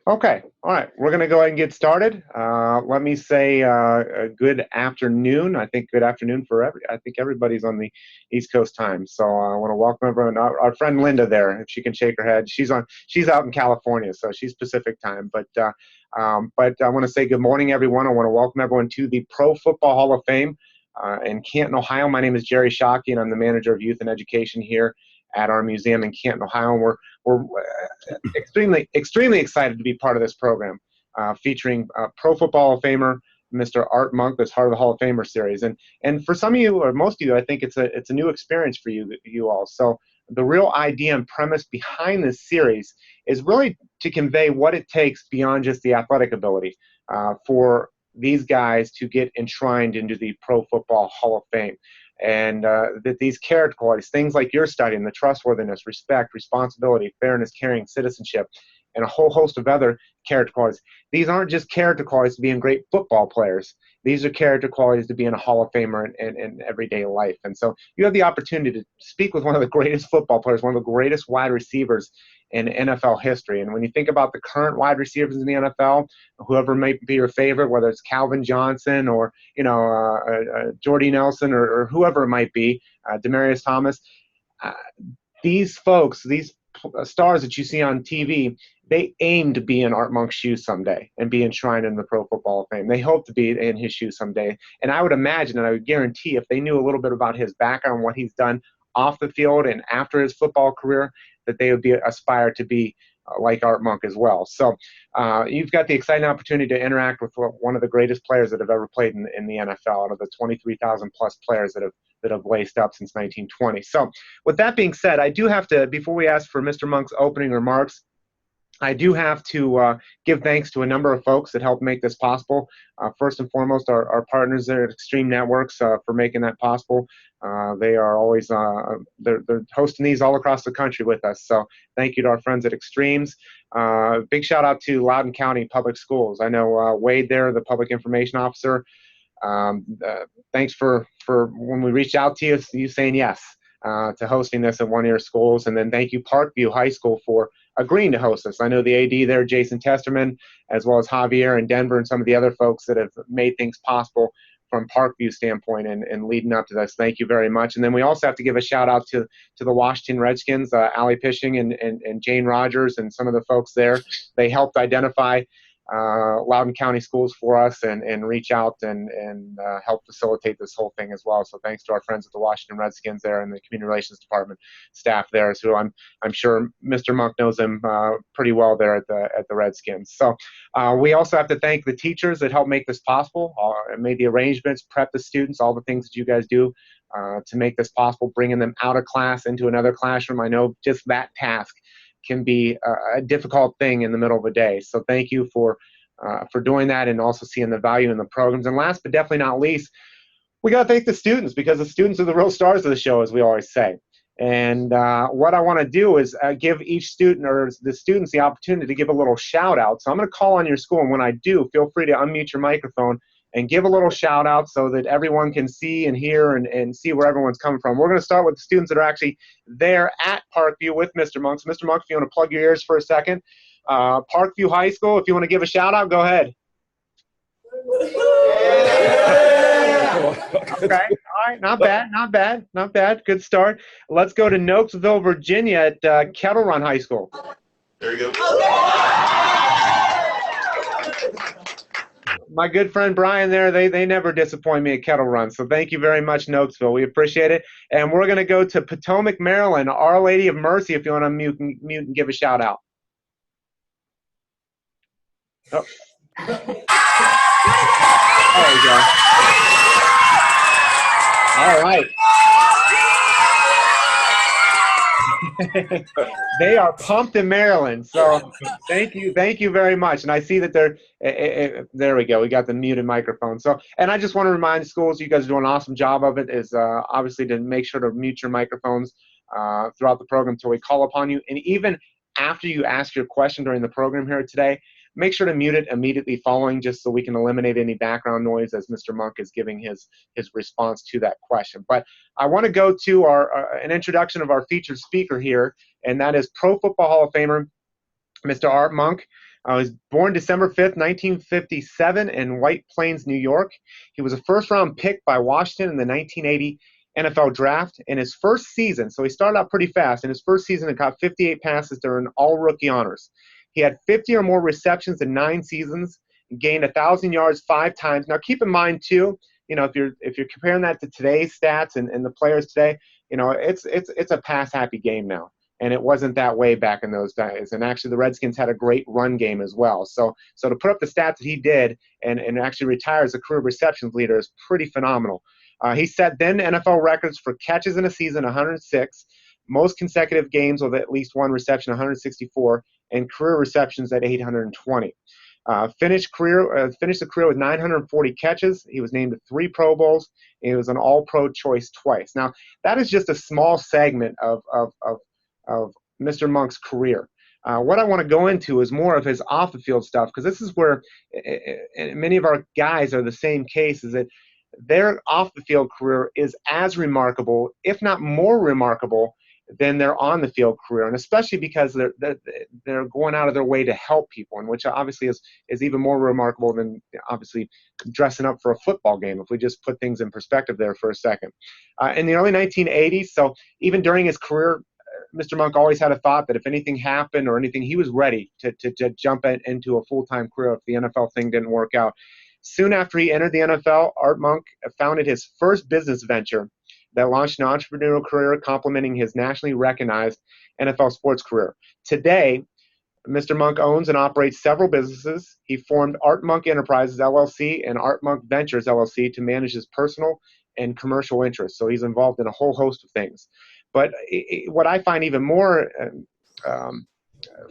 Okay, all right. We're going to go ahead and get started. Let me say a good afternoon. I think good afternoon for I think everybody's on the East Coast time. So I want to welcome everyone. Our friend Linda there, if she can shake her head. She's out in California, so she's Pacific time. But I want to say good morning, everyone. I want to welcome everyone to the Pro Football Hall of Fame in Canton, Ohio. My name is Jerry Shockey, and I'm the manager of youth and education here at our museum in Canton, Ohio. And we're extremely excited to be part of this program, featuring Pro Football Hall of Famer Mr. Art Monk as part of the Hall of Famer series. And for some of you, or most of you, I think it's a new experience for you all. So the real idea and premise behind this series is really to convey what it takes beyond just the athletic ability for these guys to get enshrined into the Pro Football Hall of Fame. And that these character qualities, things like you're studying, the trustworthiness, respect, responsibility, fairness, caring, citizenship, and a whole host of other character qualities. These aren't just character qualities to being great football players. These are character qualities to being a Hall of Famer in everyday life. And so you have the opportunity to speak with one of the greatest football players, one of the greatest wide receivers in NFL history. And when you think about the current wide receivers in the NFL, whoever may be your favorite, whether it's Calvin Johnson or Jordy Nelson or whoever it might be, Demaryius Thomas, these folks, these stars that you see on TV, they aim to be in Art Monk's shoes someday and be enshrined in the Pro Football Hall of Fame. They hope to be in his shoes someday. And I would imagine, and I would guarantee, if they knew a little bit about his background, what he's done off the field and after his football career, that they would aspire to be like Art Monk as well. So you've got the exciting opportunity to interact with one of the greatest players that have ever played in the NFL, out of the 23,000 plus players that have laced up since 1920. So with that being said, I do have to, before we ask for Mr. Monk's opening remarks, I do have to give thanks to a number of folks that helped make this possible. First and foremost, our partners there at Extreme Networks for making that possible. They are always they're hosting these all across the country with us. So thank you to our friends at Extremes. Big shout out to Loudoun County Public Schools. I know Wade there, the public information officer. Thanks for when we reached out to you saying yes to hosting this at one of your schools. And then thank you Parkview High School for agreeing to host us. I know the AD there, Jason Testerman, as well as Javier and Denver and some of the other folks that have made things possible from Parkview standpoint and leading up to this. Thank you very much. And then we also have to give a shout out to the Washington Redskins, Allie Pishing and Jane Rogers and some of the folks there. They helped identify Loudoun County schools for us and reach out and help facilitate this whole thing as well. So thanks to our friends at the Washington Redskins there and the Community Relations Department staff there, who I'm sure Mr. Monk knows them pretty well there at the Redskins. So we also have to thank the teachers that helped make this possible, made the arrangements, prep the students, all the things that you guys do to make this possible, bringing them out of class into another classroom. I know just that task can be a difficult thing in the middle of a day. So thank you for doing that and also seeing the value in the programs. And last but definitely not least, we got to thank the students, because the students are the real stars of the show, as we always say. And what I want to do is give each student or the students the opportunity to give a little shout out. So I'm going to call on your school, and when I do, feel free to unmute your microphone and give a little shout out so that everyone can see and hear and see where everyone's coming from. We're going to start with the students that are actually there at Parkview with Mr. Monk. So Mr. Monk, if you want to plug your ears for a second. Parkview High School, if you want to give a shout out, go ahead. Okay, all right, not bad. Good start. Let's go to Nokesville, Virginia at Kettle Run High School. There you go. My good friend Brian there, they never disappoint me at Kettle Run. So thank you very much, Nokesville. We appreciate it. And we're going to go to Potomac, Maryland, Our Lady of Mercy, if you want to mute and give a shout out. Oh. There you go. All right. They are pumped in Maryland, so thank you very much. And I see that there we go. We got the muted microphone. So, and I just want to remind schools, you guys are doing an awesome job of it. Is obviously to make sure to mute your microphones throughout the program until we call upon you, and even after you ask your question during the program here today, make sure to mute it immediately following, just so we can eliminate any background noise as Mr. Monk is giving his response to that question. But I want to go to an introduction of our featured speaker here, and that is Pro Football Hall of Famer, Mr. Art Monk. He was born December 5th, 1957 in White Plains, New York. He was a first-round pick by Washington in the 1980 NFL draft. In his first season, so he started out pretty fast. In his first season, he caught 58 passes during all-rookie honors. He had 50 or more receptions in 9 seasons, gained 1,000 yards 5 times. Now, keep in mind, too, if you're comparing that to today's stats and the players today, it's a pass-happy game now. And it wasn't that way back in those days. And actually, the Redskins had a great run game as well. So to put up the stats that he did and actually retire as a career receptions leader is pretty phenomenal. He set then NFL records for catches in a season, 106, most consecutive games with at least one reception, 164, and career receptions at 820. Finished the career with 940 catches. He was named to 3 Pro Bowls. And he was an All-Pro choice twice. Now, that is just a small segment of Mr. Monk's career. What I want to go into is more of his off-the-field stuff, because this is where many of our guys are the same case, is that their off-the-field career is as remarkable, if not more remarkable, than their on-the-field career, and especially because they're going out of their way to help people, and which obviously is even more remarkable than obviously dressing up for a football game, if we just put things in perspective there for a second. In the early 1980s, so even during his career, Mr. Monk always had a thought that if anything happened or anything, he was ready to jump into a full-time career if the NFL thing didn't work out. Soon after he entered the NFL, Art Monk founded his first business venture that launched an entrepreneurial career complementing his nationally recognized NFL sports career. Today, Mr. Monk owns and operates several businesses. He formed Art Monk Enterprises, LLC, and Art Monk Ventures, LLC, to manage his personal and commercial interests. So he's involved in a whole host of things. But what I find even more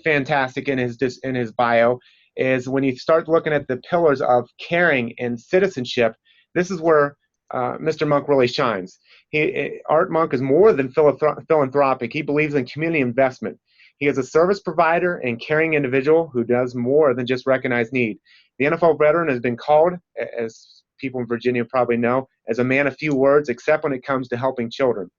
fantastic in his bio is when you start looking at the pillars of caring and citizenship. This is where Mr. Monk really shines. Art Monk is more than philanthropic. He believes in community investment. He is a service provider and caring individual who does more than just recognize need. The NFL veteran has been called, as people in Virginia probably know, as a man of few words, except when it comes to helping children.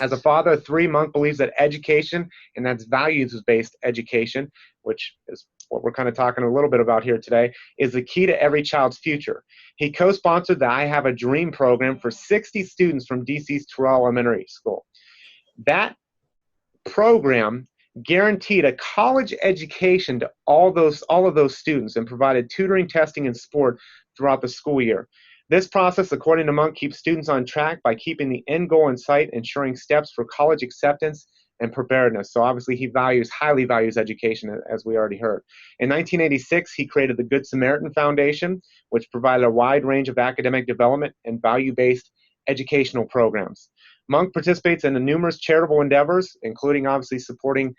As a father of 3, Monk believes that education, and that's values-based education, which is what we're kind of talking a little bit about here today, is the key to every child's future. He co-sponsored the I Have a Dream program for 60 students from DC's Terrell Elementary School. That program guaranteed a college education to all of those students and provided tutoring, testing, and support throughout the school year. This process, according to Monk, keeps students on track by keeping the end goal in sight, ensuring steps for college acceptance and preparedness. So obviously he highly values education, as we already heard. In 1986, he created the Good Samaritan Foundation, which provided a wide range of academic development and value-based educational programs. Monk participates in numerous charitable endeavors, including obviously supporting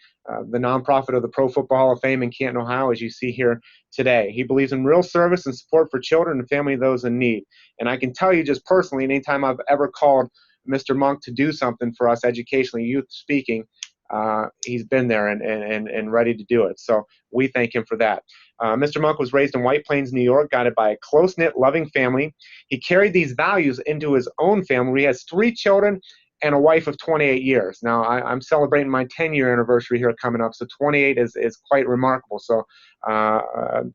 the nonprofit of the Pro Football Hall of Fame in Canton, Ohio, as you see here today. He believes in real service and support for children and family of those in need. And I can tell you just personally, anytime I've ever called Mr. Monk to do something for us educationally, youth speaking, he's been there and ready to do it. So we thank him for that. Mr. Monk was raised in White Plains, New York, guided by a close-knit, loving family. He carried these values into his own family. He has 3 children and a wife of 28 years. Now, I'm celebrating my 10-year anniversary here coming up, so 28 is quite remarkable. So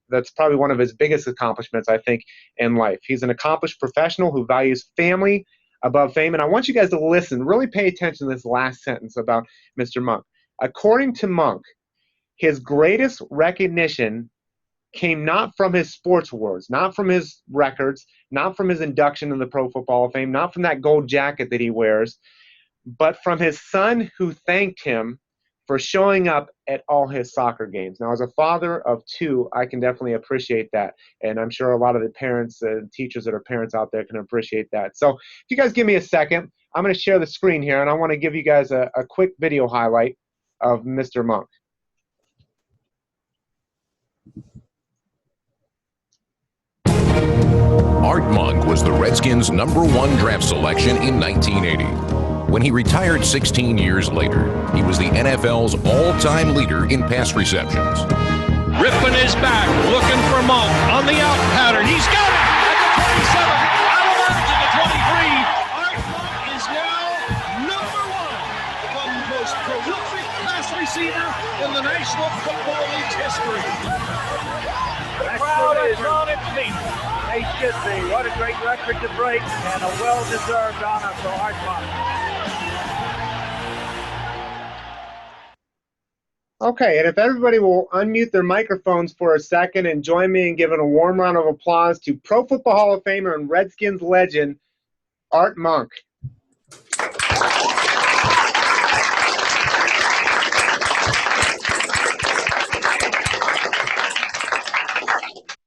that's probably one of his biggest accomplishments, I think, in life. He's an accomplished professional who values family above fame. And I want you guys to listen, really pay attention to this last sentence about Mr. Monk. According to Monk, his greatest recognition came not from his sports awards, not from his records, not from his induction in the Pro Football Hall of Fame, not from that gold jacket that he wears, but from his son who thanked him for showing up at all his soccer games. Now, as a father of 2, I can definitely appreciate that. And I'm sure a lot of the parents and teachers that are parents out there can appreciate that. So if you guys give me a second, I'm going to share the screen here, and I want to give you guys a quick video highlight of Mr. Monk. Art Monk was the Redskins' #1 draft selection in 1980. When he retired 16 years later, he was the NFL's all-time leader in pass receptions. Ripping his back, looking for Monk on the out pattern. He's got it at the 27, out of bounds at the 23. Art Monk is now #1, the most prolific pass receiver in the National Football League's history. legacy. What a great record to break, and a well-deserved honor for Art Monk. Okay, and if everybody will unmute their microphones for a second and join me in giving a warm round of applause to Pro Football Hall of Famer and Redskins legend, Art Monk.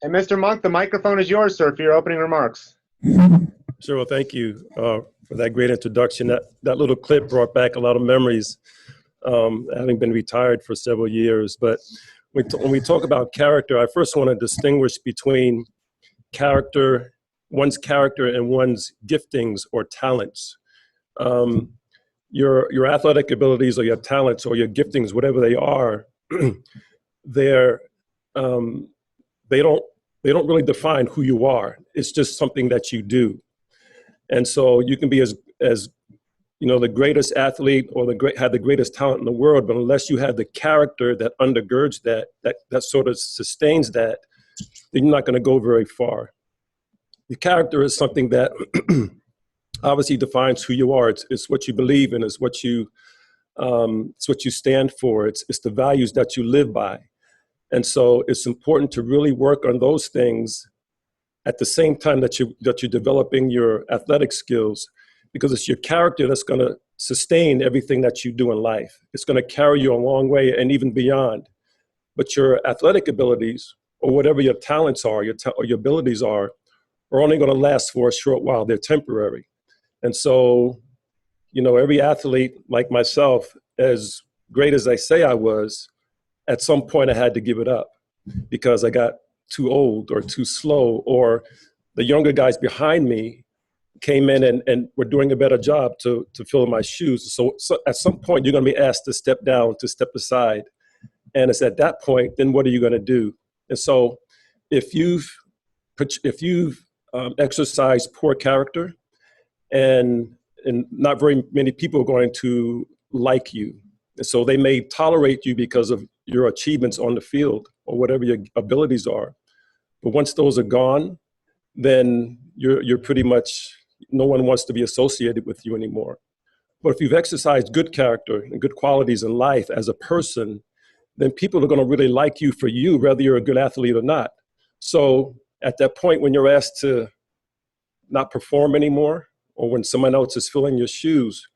And Mr. Monk, the microphone is yours, sir, for your opening remarks. Sure, well, thank you for that great introduction. That little clip brought back a lot of memories, having been retired for several years. But when we talk about character, I first want to distinguish between one's character and one's giftings or talents. Your athletic abilities or your talents or your giftings, whatever they are, they don't really define who you are. It's just something that you do. And so you can be as the greatest athlete or have the greatest talent in the world, but unless you have the character that undergirds that sort of sustains that, then you're not going to go very far. The character is something that obviously defines who you are. It's what you believe in. It's what you stand for. It's the values that you live by. And so it's important to really work on those things at the same time that you're developing your athletic skills, because it's your character that's going to sustain everything that you do in life. It's going to carry you a long way and even beyond. But your athletic abilities, or whatever your talents are, or your abilities are only going to last for a short while. They're temporary. And so, every athlete like myself, as great as I say I was, at some point I had to give it up because I got too old or too slow, or the younger guys behind me came in and were doing a better job to fill my shoes. So at some point you're going to be asked to step down, to step aside. And it's at that point, then what are you going to do? And so if you've exercised poor character, and not very many people are going to like you. And so they may tolerate you because of your achievements on the field or whatever your abilities are. But once those are gone, then you're pretty much, no one wants to be associated with you anymore. But if you've exercised good character and good qualities in life as a person, then people are going to really like you for you, whether you're a good athlete or not. So at that point, when you're asked to not perform anymore, or when someone else is filling your shoes,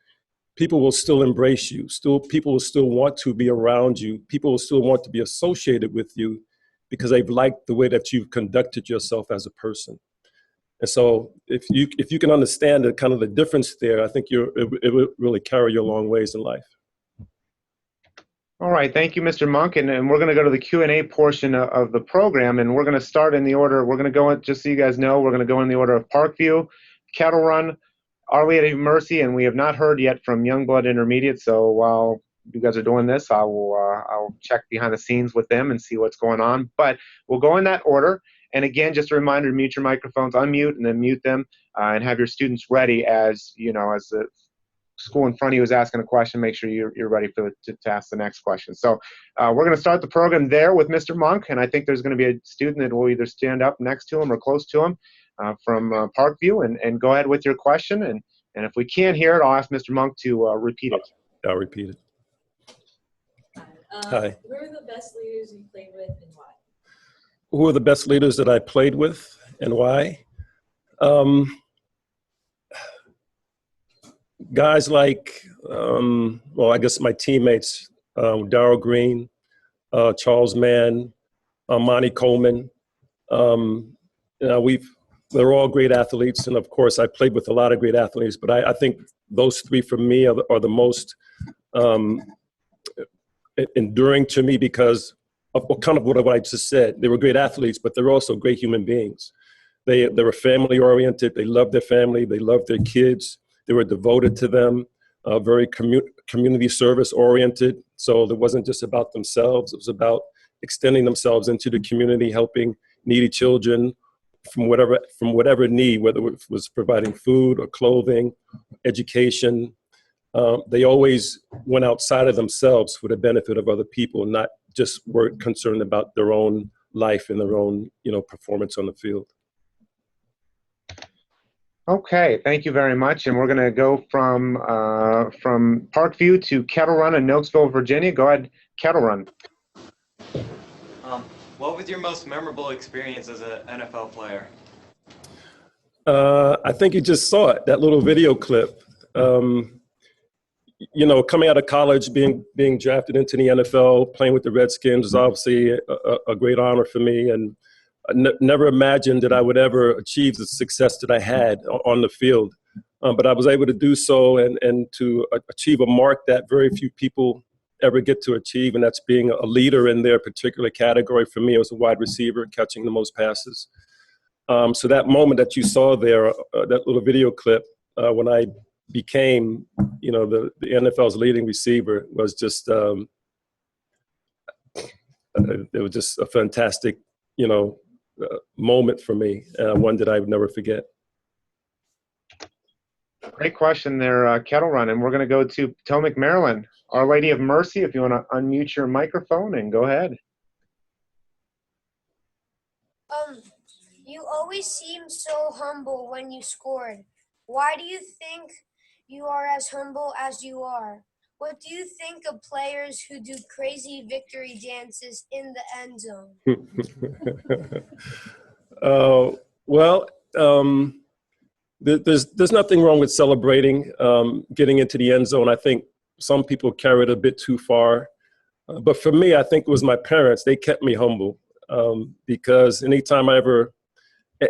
people will still embrace you. People will still want to be around you. People will still want to be associated with you because they've liked the way that you've conducted yourself as a person. And so if you can understand the kind of the difference there, I think it will really carry you a long ways in life. All right, thank you, Mr. Monk, and we're going to go to the Q&A portion of the program, and we're going to start in the order. We're going to go, just so you guys know, we're going to go in the order of Parkview, Kettle Run, Our Lady of Mercy, and we have not heard yet from Youngblood Intermediate. So while you guys are doing this, I'll check behind the scenes with them and see what's going on. But we'll go in that order. And again, just a reminder to mute your microphones, unmute, and then mute them, and have your students ready as the school in front of you is asking a question. Make sure you're ready to ask the next question. So we're going to start the program there with Mr. Monk, and I think there's going to be a student that will either stand up next to him or close to him from Parkview, and go ahead with your question. And if we can't hear it, I'll ask Mr. Monk to repeat it. I'll repeat it. Hi. Who are the best leaders you played with and why? Who are the best leaders that I played with and why? Guys like, I guess my teammates, Darryl Green, Charles Mann, Monty Coleman. They're all great athletes, and of course I played with a lot of great athletes, but I think those three for me are the most enduring to me because of kind of what I just said. They were great athletes, but they're also great human beings. They were family oriented. They loved their family. They loved their kids. They were devoted to them, very community service oriented. So it wasn't just about themselves. It was about extending themselves into the community, helping needy children from whatever need, whether it was providing food or clothing, education. They always went outside of themselves for the benefit of other people, not just were concerned about their own life and their own, performance on the field. Okay, thank you very much. And we're going to go from Parkview to Kettle Run in Noakesville, Virginia. Go ahead, Kettle Run. What was your most memorable experience as an NFL player? I think you just saw it, that little video clip. You know, coming out of college, being drafted into the NFL, playing with the Redskins is obviously a great honor for me. And I never imagined that I would ever achieve the success that I had on the field. But I was able to do so and to achieve a mark that very few people ever get to achieve, and that's being a leader in their particular category. For me, as a wide receiver, catching the most passes. So that moment that you saw there, that little video clip, when I became, you know, the NFL's leading receiver, was just, it was just a fantastic, you know, moment for me, one that I would never forget. Great question there, Kettle Run. And we're going to go to Potomac, Maryland. Our Lady of Mercy, if you want to unmute your microphone and go ahead. You always seemed so humble when you scored. Why do you think you are as humble as you are? What do you think of players who do crazy victory dances in the end zone? There's nothing wrong with celebrating, getting into the end zone. I think some people carry it a bit too far. But for me, I think it was my parents. They kept me humble because anytime I ever,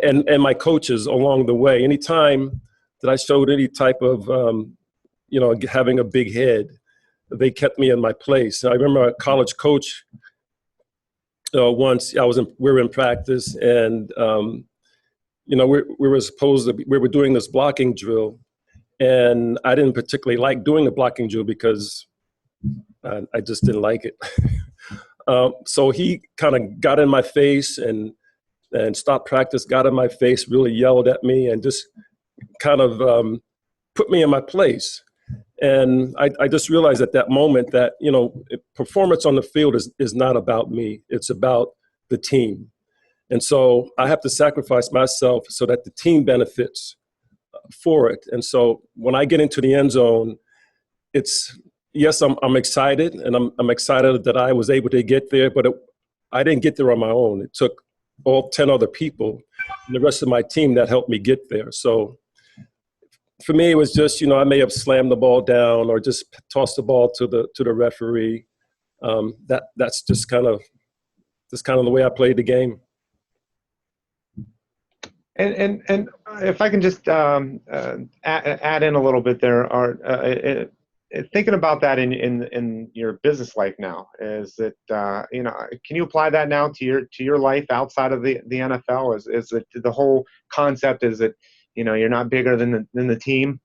and my coaches along the way, anytime that I showed any type of, you know, having a big head, they kept me in my place. I remember a college coach once, we were in practice, and you know, we were doing this blocking drill, and I didn't particularly like doing the blocking drill because I just didn't like it. So he kind of got in my face and stopped practice, got in my face, really yelled at me, and just kind of put me in my place. And I just realized at that moment that, you know, performance on the field is not about me. It's about the team. And so I have to sacrifice myself so that the team benefits for it. And so when I get into the end zone, yes, I'm excited, and I'm excited that I was able to get there, but I didn't get there on my own. It took all 10 other people and the rest of my team that helped me get there. So for me, it was just, you know, I may have slammed the ball down or just tossed the ball to the referee. That's just kind of the way I played the game. And if I can just add in a little bit there, Art, thinking about that in your business life now, is it you know, can you apply that now to your life outside of the NFL? Is it the whole concept? Is it, you know, you're not bigger than the team?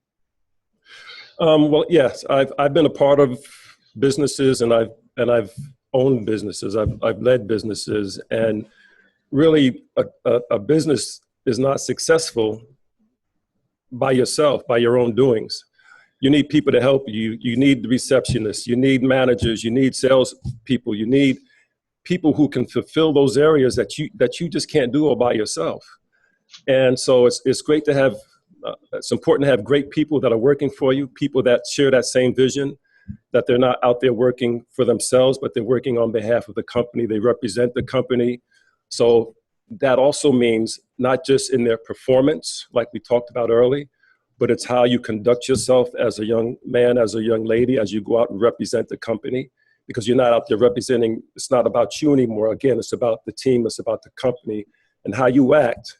Well, yes, I've been a part of businesses, and I've owned businesses. I've led businesses, and really a business is not successful by yourself, by your own doings. You need people to help you. You need the receptionists. You need managers. You need sales people. You need people who can fulfill those areas that you just can't do all by yourself. And so it's great to have. It's important to have great people that are working for you, people that share that same vision, that they're not out there working for themselves, but they're working on behalf of the company. They represent the company. So that also means not just in their performance, like we talked about early, but it's how you conduct yourself as a young man, as a young lady, as you go out and represent the company, because you're not out there representing, it's not about you anymore. Again, it's about the team, it's about the company, and how you act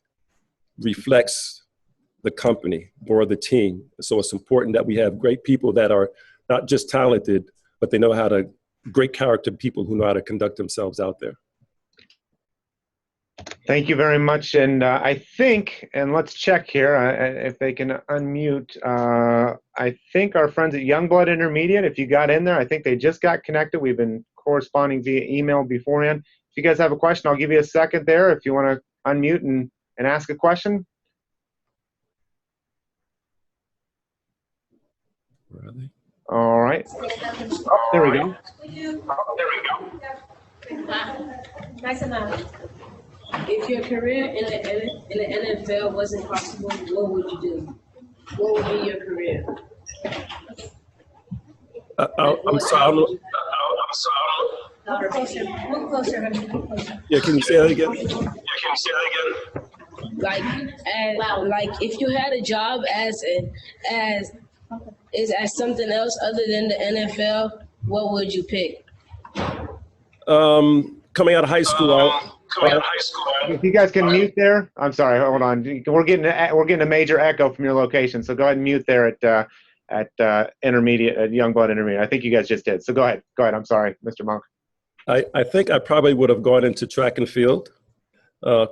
reflects the company or the team. So it's important that we have great people that are not just talented, but they know how to, great character people who know how to conduct themselves out there. Thank you very much. And I think, and let's check here if they can unmute. I think our friends at Youngblood Intermediate, if you got in there, I think they just got connected. We've been corresponding via email beforehand. If you guys have a question, I'll give you a second there if you want to unmute and ask a question. Where are they? All right. Oh, there we go. Nice enough. If your career in the NFL wasn't possible, what would you do? What would be your career? I'm sorry. Look closer. Look closer. Look closer. Yeah, can you say that again? Like if you had a job as something else other than the NFL, what would you pick? Coming out of high school, If you guys can mute there, I'm sorry. Hold on. We're getting a major echo from your location, so go ahead and mute there at intermediate, at Youngblood Intermediate. I think you guys just did. So go ahead. Go ahead. I'm sorry, Mr. Monk. I think I probably would have gone into track and field.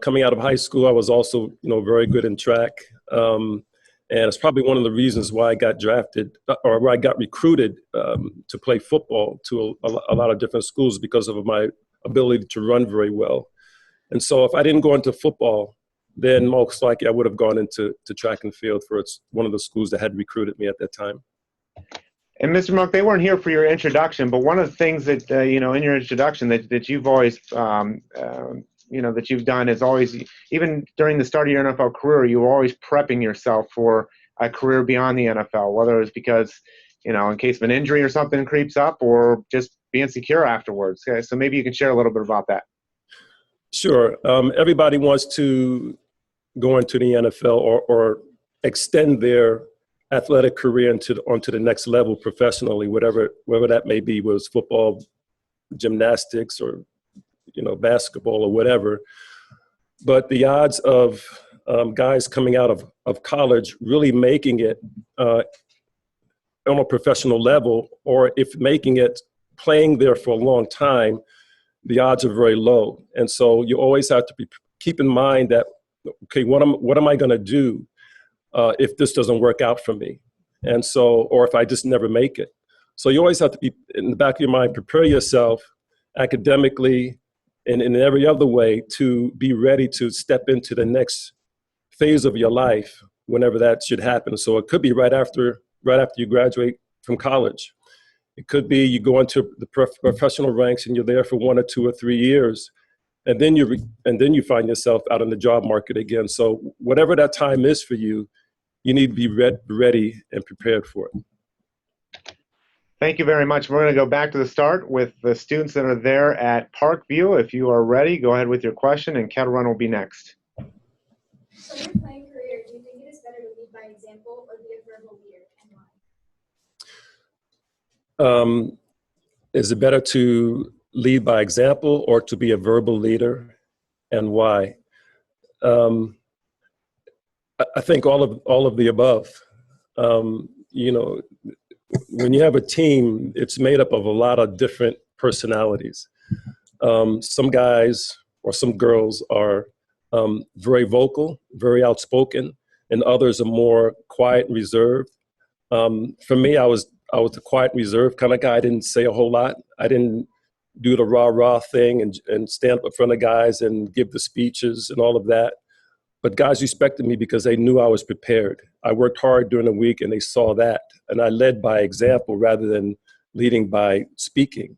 Coming out of high school, I was also, very good in track. And it's probably one of the reasons why I got drafted or why I got recruited to play football to a lot of different schools because of my ability to run very well. And so if I didn't go into football, then most likely I would have gone into track and field for one of the schools that had recruited me at that time. And Mr. Monk, they weren't here for your introduction, but one of the things that, in your introduction that you've always, that you've done is always, even during the start of your NFL career, you were always prepping yourself for a career beyond the NFL, whether it's because, in case of an injury or something creeps up, or just being secure afterwards. Okay? So maybe you can share a little bit about that. Sure. Everybody wants to go into the NFL or extend their athletic career onto the next level professionally, whatever that may be, was football, gymnastics, or basketball or whatever. But the odds of guys coming out of college really making it on a professional level, or if making it playing there for a long time, the odds are very low. And so you always have to keep in mind that, okay, what am I going to do if this doesn't work out for me? And so, or if I just never make it. So you always have to be, in the back of your mind, prepare yourself academically and in every other way to be ready to step into the next phase of your life whenever that should happen. So it could be right after you graduate from college. It could be you go into the professional ranks and you're there for 1 or 2 or 3 years, and then you find yourself out in the job market again. So whatever that time is for you, you need to be ready and prepared for it. Thank you very much. We're going to go back to the start with the students that are there at Parkview. If you are ready, go ahead with your question, and Kettle Run will be next. So in your playing career, do you think it is better to lead by example or be a verbal leader, and why? Is it better to lead by example or to be a verbal leader, and why? I think all of the above. When you have a team, it's made up of a lot of different personalities. Some guys or some girls are very vocal, very outspoken, and others are more quiet and reserved. For me, I was the quiet, reserved kind of guy. I didn't say a whole lot. I didn't do the rah-rah thing and stand up in front of guys and give the speeches and all of that. But guys respected me because they knew I was prepared. I worked hard during the week, and they saw that. And I led by example rather than leading by speaking.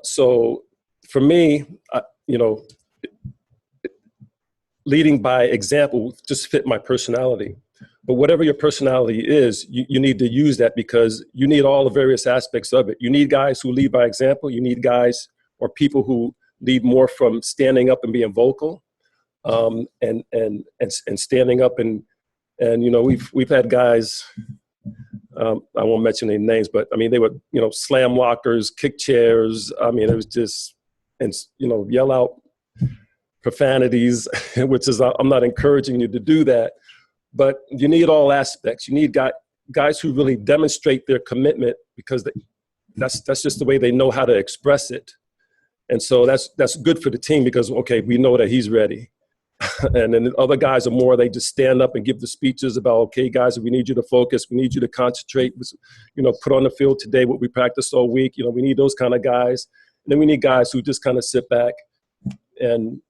So for me, leading by example just fit my personality. But whatever your personality is, you need to use that, because you need all the various aspects of it. You need guys who lead by example. You need guys or people who lead more from standing up and being vocal. And standing up and we've had guys, I won't mention any names, but I mean, they were, slam lockers, kick chairs. I mean, it was just, and yell out profanities, which is, I'm not encouraging you to do that, but you need all aspects. You need guys who really demonstrate their commitment, because that's just the way they know how to express it. And so that's good for the team, because, okay, we know that he's ready. And then the other guys are more, they just stand up and give the speeches about, okay, guys, we need you to focus. We need you to concentrate, put on the field today what we practiced all week. We need those kind of guys. And then we need guys who just kind of sit back and,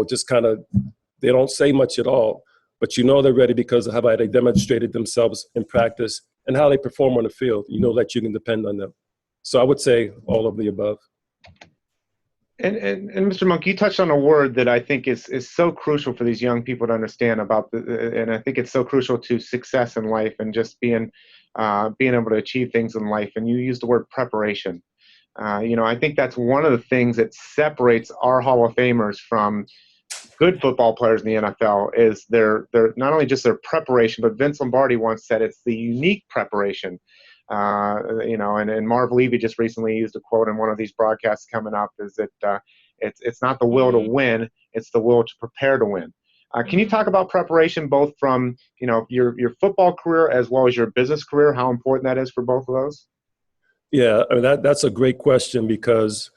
just kind of, they don't say much at all, but they're ready because of how they demonstrated themselves in practice and how they perform on the field. That you can depend on them. So I would say all of the above. And Mr. Monk, you touched on a word that I think is so crucial for these young people to understand about and I think it's so crucial to success in life and just being able to achieve things in life. And you used the word preparation. I think that's one of the things that separates our Hall of Famers from good football players in the NFL is their not only just their preparation, but Vince Lombardi once said it's the unique preparation. And Marv Levy just recently used a quote in one of these broadcasts coming up is that it's not the will to win, it's the will to prepare to win. Can you talk about preparation both from your football career as well as your business career, how important that is for both of those? Yeah, I mean, that's a great question because,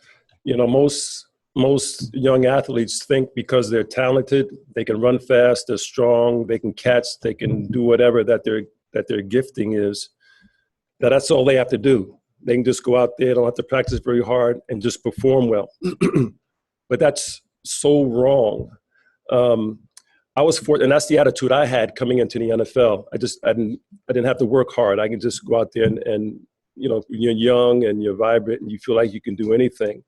most young athletes think because they're talented, they can run fast, they're strong, they can catch, they can do whatever that their gifting is, that's all they have to do. They can just go out there, don't have to practice very hard and just perform well. But that's so wrong. I was fortunate, and that's the attitude I had coming into the NFL. I didn't have to work hard. I can just go out there and you're young and you're vibrant and you feel like you can do anything.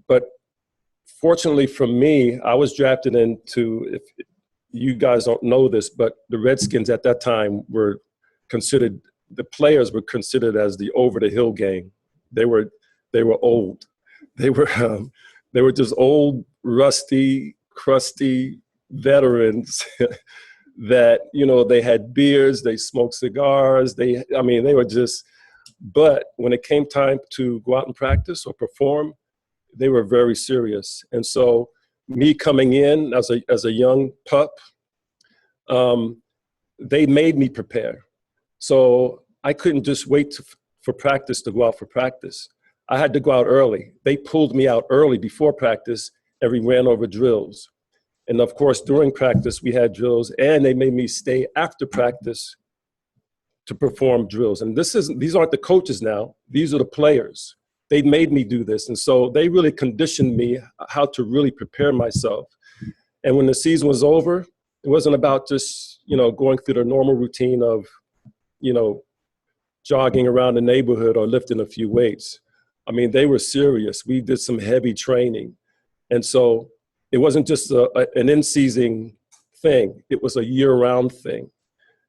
But fortunately for me, I was drafted into, if you guys don't know this, but the Redskins at that time the players were considered as the over the hill gang. They were old. They were just old, rusty, crusty veterans that, they had beards, they smoked cigars, they were just, but when it came time to go out and practice or perform, they were very serious. And so me coming in as a young pup, they made me prepare. So I couldn't just wait for practice to go out for practice. I had to go out early. They pulled me out early before practice and we ran over drills. And of course, during practice, we had drills and they made me stay after practice to perform drills. And these aren't the coaches now, these are the players. They made me do this. And so they really conditioned me how to really prepare myself. And when the season was over, it wasn't about just, going through the normal routine of, jogging around the neighborhood or lifting a few weights. I mean, they were serious. We did some heavy training. And so it wasn't just an in-season thing. It was a year-round thing.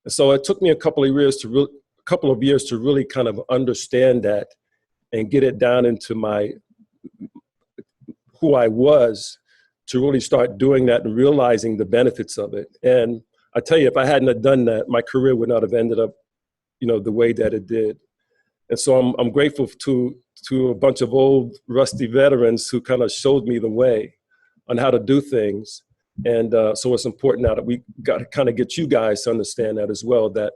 And so it took me a couple of years to really kind of understand that and get it down into who I was, to really start doing that and realizing the benefits of it. And I tell you, if I hadn't have done that, my career would not have ended up, the way that it did. And so I'm grateful to a bunch of old, rusty veterans who kind of showed me the way on how to do things. And so it's important now that we got to kind of get you guys to understand that as well, that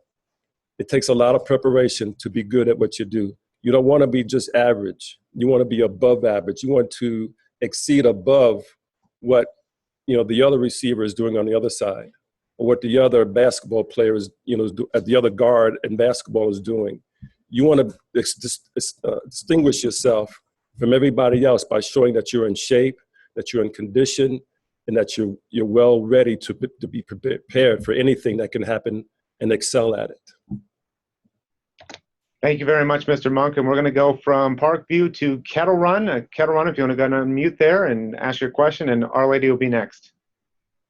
it takes a lot of preparation to be good at what you do. You don't want to be just average. You want to be above average. You want to exceed above what, the other receiver is doing on the other side, or what the other basketball player is, at the other guard in basketball is doing. You want to distinguish yourself from everybody else by showing that you're in shape, that you're in condition, and that you're well ready to be prepared for anything that can happen and excel at it. Thank you very much, Mr. Monk. And we're going to go from Parkview to Kettle Run. Kettle Run, if you want to go and unmute there and ask your question, and Our Lady will be next.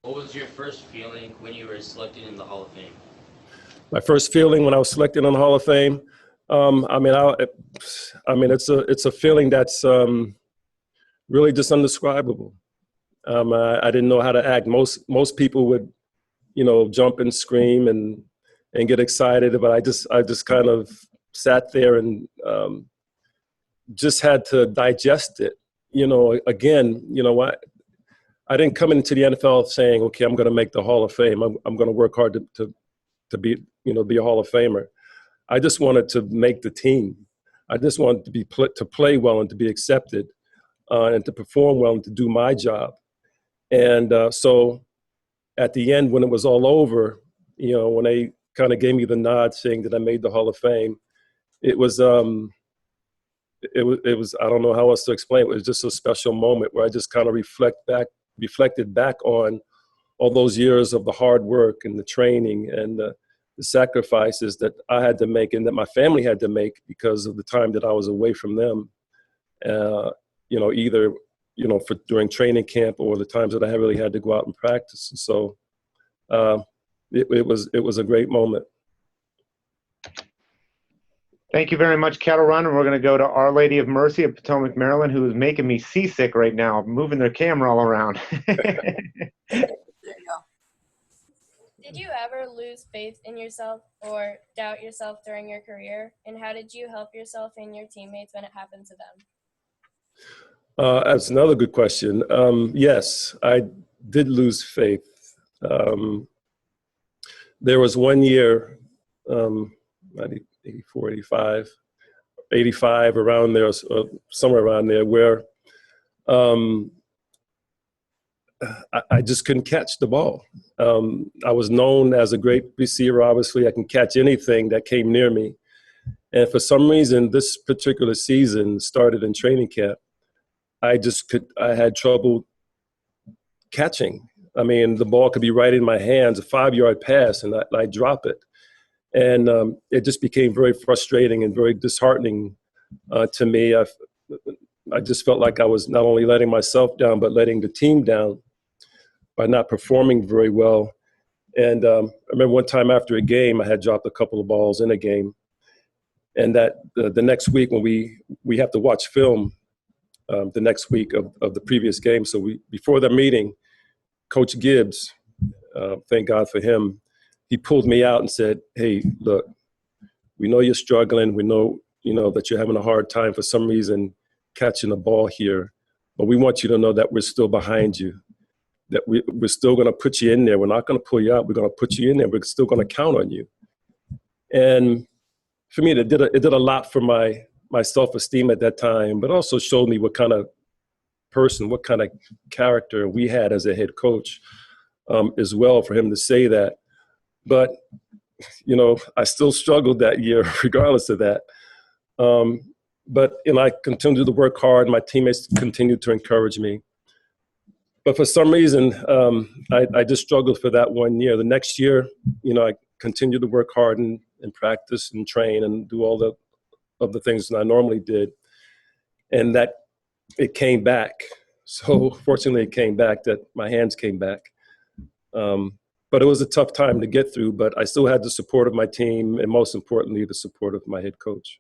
What was your first feeling when you were selected in the Hall of Fame? My first feeling when I was selected in the Hall of Fame, it's a feeling that's really just indescribable. I didn't know how to act. Most people would, jump and scream and get excited, but I just kind of sat there and just had to digest it. I didn't come into the NFL saying, okay, I'm going to make the Hall of Fame. I'm going to work hard to be a Hall of Famer. I just wanted to make the team. I just wanted to play well and to be accepted and to perform well and to do my job. And so at the end, when it was all over, when they kind of gave me the nod saying that I made the Hall of Fame, it was I don't know how else to explain it. It was just a special moment where I just kind of reflected back on all those years of the hard work and the training and the sacrifices that I had to make and that my family had to make because of the time that I was away from them, either for during training camp or the times that I really had to go out and practice. And so it was a great moment. Thank you very much, Kettle Run. And we're going to go to Our Lady of Mercy of Potomac, Maryland, who is making me seasick right now, moving their camera all around. Did you ever lose faith in yourself or doubt yourself during your career? And how did you help yourself and your teammates when it happened to them? That's another good question. Yes, I did lose faith. There was one year, 84, 85, around there, somewhere around there, where I just couldn't catch the ball. I was known as a great receiver. Obviously, I can catch anything that came near me. And for some reason, this particular season started in training camp. I had trouble catching. I mean, the ball could be right in my hands, a 5-yard pass, and I drop it. And it just became very frustrating and very disheartening to me. I just felt like I was not only letting myself down, but letting the team down by not performing very well. And I remember one time after a game, I had dropped a couple of balls in a game. And that the next week when we have to watch film the next week of the previous game. So before the meeting, Coach Gibbs, thank God for him, he pulled me out and said, "Hey, look, we know you're struggling. We know, that you're having a hard time for some reason catching the ball here, but we want you to know that we're still behind you, that we're still going to put you in there. We're not going to pull you out. We're going to put you in there. We're still going to count on you." And for me, it did a lot for my self-esteem at that time, but also showed me what kind of person, what kind of character we had as a head coach as well, for him to say that. But, I still struggled that year regardless of that. But I continued to work hard. My teammates continued to encourage me. But for some reason, I just struggled for that one year. The next year, I continued to work hard and practice and train and do all of the things that I normally did. And that it came back. So fortunately it came back, that my hands came back. But it was a tough time to get through, but I still had the support of my team and most importantly, the support of my head coach.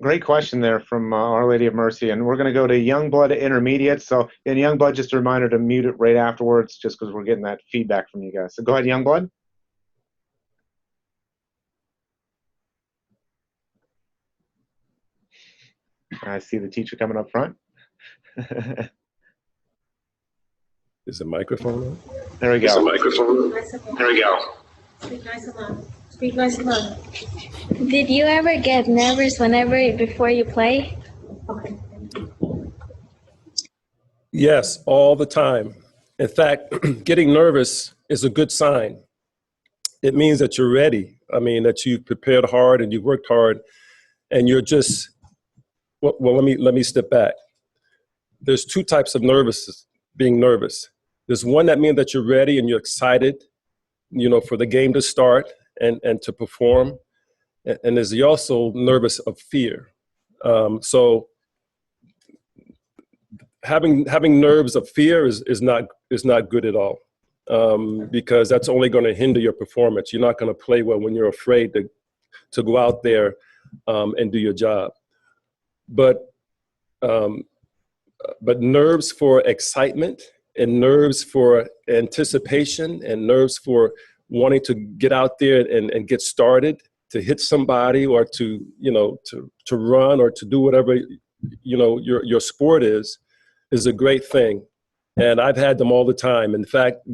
Great question there from Our Lady of Mercy. And we're going to go to Youngblood Intermediate. So, and Youngblood, just a reminder to mute it right afterwards, just because we're getting that feedback from you guys. So go ahead, Youngblood. I see the teacher coming up front. Is the microphone on? There we go. Is the microphone? There we go. Speak nice and loud. Speak nice and loud. Did you ever get nervous before you play? Okay. Yes, all the time. In fact, getting nervous is a good sign. It means that you're ready. I mean, that you've prepared hard and you've worked hard, and you're just, well, let me step back. There's two types of being nervous. There's one that means that you're ready and you're excited, for the game to start and to perform. And there's also nervous of fear. So having nerves of fear is not good at all, because that's only going to hinder your performance. You're not going to play well when you're afraid to go out there and do your job. But nerves for excitement and nerves for anticipation and nerves for wanting to get out there and get started, to hit somebody or to run or to do whatever, your sport is a great thing. And I've had them all the time. In fact,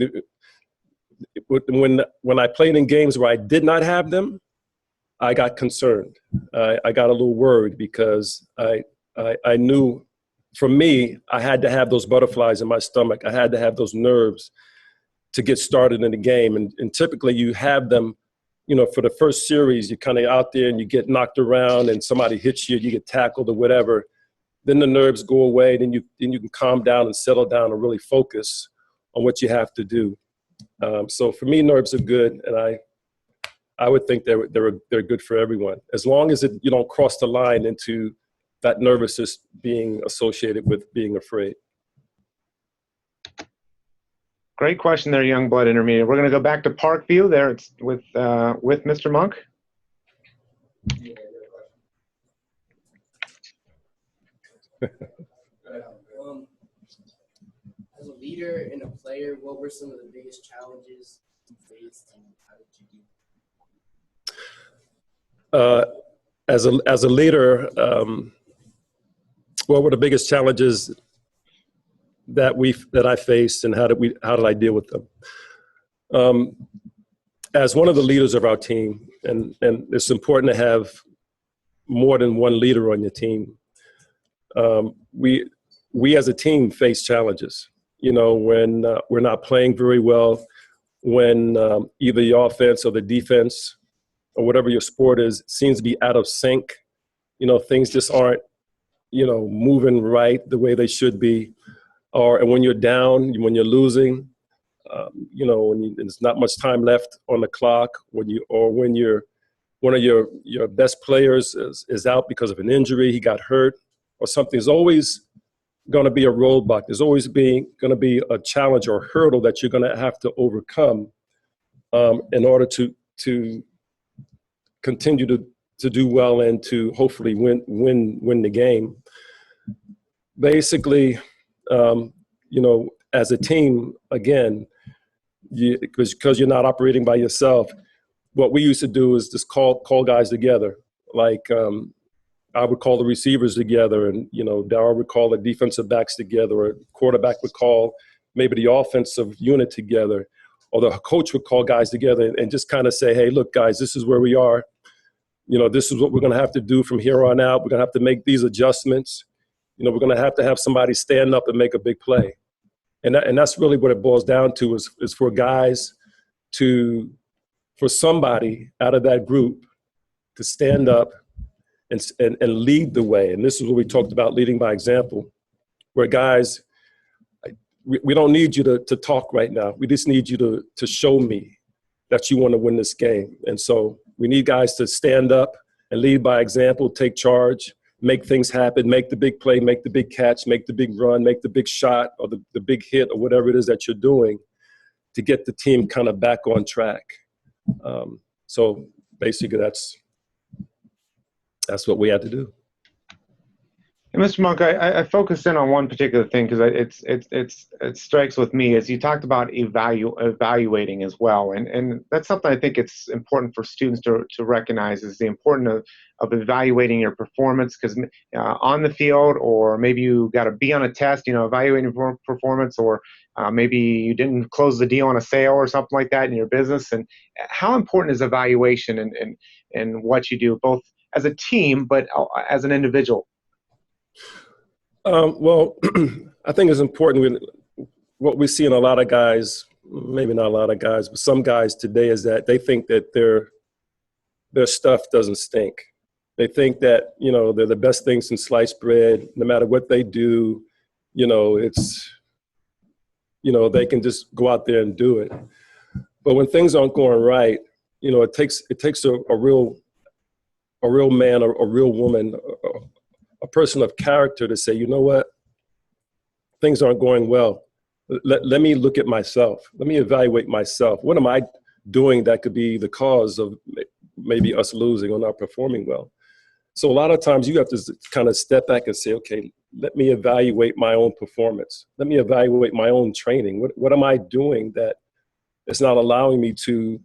when I played in games where I did not have them, I got concerned. I got a little worried because I knew, for me, I had to have those butterflies in my stomach. I had to have those nerves to get started in the game. And typically you have them, for the first series, you're kind of out there and you get knocked around and somebody hits you, you get tackled or whatever. Then the nerves go away. Then you can calm down and settle down and really focus on what you have to do. So for me, nerves are good. And I would think they're good for everyone. As long as you don't cross the line into that nervousness being associated with being afraid. Great question there, young blood intermediate. We're going to go back to Parkview. There it's with Mr. Monk. As a leader and a player, what were some of the biggest challenges you faced, and how did you do? As a leader, what were the biggest challenges that I faced, and how did I deal with them? As one of the leaders of our team, and it's important to have more than one leader on your team. We as a team face challenges. You know, when we're not playing very well, when either the offense or the defense or whatever your sport is seems to be out of sync. You know, things just aren't, you know, moving right the way they should be. And when you're down, when you're losing, you know, when there's not much time left on the clock, when one of your best players is out because of an injury, he got hurt or something, there's always going to be a roadblock. There's always going to be a challenge or a hurdle that you're going to have to overcome in order to continue to do well and to hopefully win the game. Basically, you know, as a team, again, because you're not operating by yourself, what we used to do is just call guys together. Like I would call the receivers together, and you know, Darryl would call the defensive backs together, or quarterback would call maybe the offensive unit together, or the coach would call guys together and just kind of say, hey, look, guys, this is where we are. You know, this is what we're going to have to do from here on out. We're going to have to make these adjustments. You know, we're going to have somebody stand up and make a big play. And that's really what it boils down to is for guys for somebody out of that group to stand up and lead the way. And this is what we talked about, leading by example, where guys, we don't need you to talk right now. We just need you to show me that you want to win this game. And so we need guys to stand up and lead by example, take charge, make things happen, make the big play, make the big catch, make the big run, make the big shot or the big hit or whatever it is that you're doing to get the team kind of back on track. So basically that's what we had to do. And Mr. Monk, I focused in on one particular thing because it strikes with me as you talked about evaluating as well, and that's something I think it's important for students to recognize is the importance of evaluating your performance, because on the field, or maybe you got to be on a test, you know, evaluating performance, or maybe you didn't close the deal on a sale or something like that in your business. And how important is evaluation and what you do, both as a team but as an individual? Well, I think it's important. What we see in a lot of guys, maybe not a lot of guys, but some guys today, is that they think that their stuff doesn't stink. They think that, you know, they're the best things in sliced bread. No matter what they do, you know, it's, you know, they can just go out there and do it. But when things aren't going right, you know, it takes a real man or a real woman, a person of character to say, you know what, things aren't going well. Let me look at myself. Let me evaluate myself. What am I doing that could be the cause of maybe us losing or not performing well? So a lot of times you have to kind of step back and say, okay, let me evaluate my own performance. Let me evaluate my own training. What am I doing that is not allowing me to,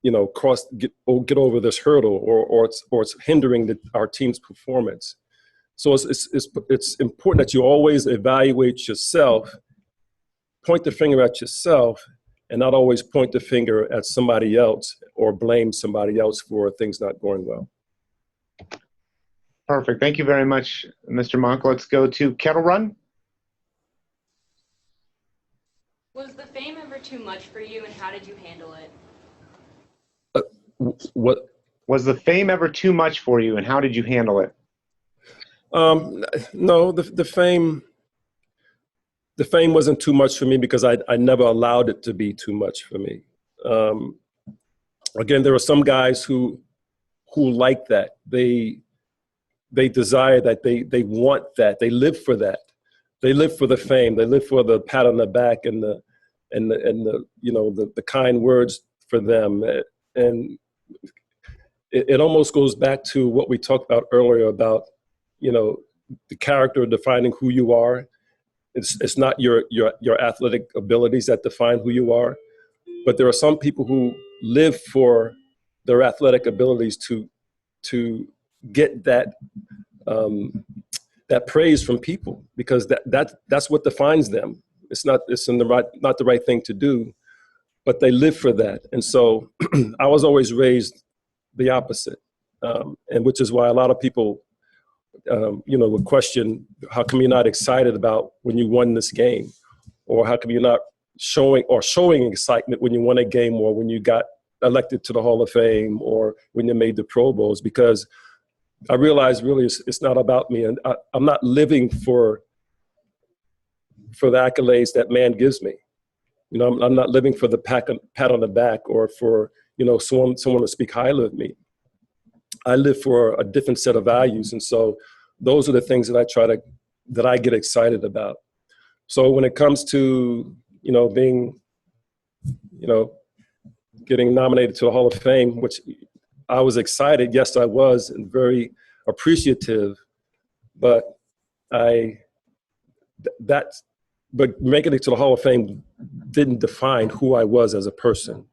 you know, get over this hurdle, or it's hindering our team's performance? So it's important that you always evaluate yourself, point the finger at yourself, and not always point the finger at somebody else or blame somebody else for things not going well. Perfect. Thank you very much, Mr. Monk. Let's go to Kettle Run. Was the fame ever too much for you, and how did you handle it? What was the fame ever too much for you, and how did you handle it? No, the fame wasn't too much for me because I never allowed it to be too much for me. Again, there are some guys who like that. They they desire that, they want that, they live for that. They live for the fame, they live for the pat on the back and the the kind words for them. And it almost goes back to what we talked about earlier about, the character defining who you are. It's not your athletic abilities that define who you are, but there are some people who live for their athletic abilities to get that that praise from people, because that's what defines them. Not the right thing to do, but they live for that. And so I was always raised the opposite, and which is why a lot of people would question, how come you're not excited about when you won this game? Or how come you're not showing excitement when you won a game, or when you got elected to the Hall of Fame, or when you made the Pro Bowls? Because I realized really it's not about me, and I'm not living for the accolades that man gives me. I'm not living for the pat on the back, or for someone to speak highly of me. I live for a different set of values, and so those are the things that I get excited about. So when it comes to being getting nominated to the Hall of Fame, which I was excited, yes, I was, and very appreciative, but but making it to the Hall of Fame didn't define who I was as a person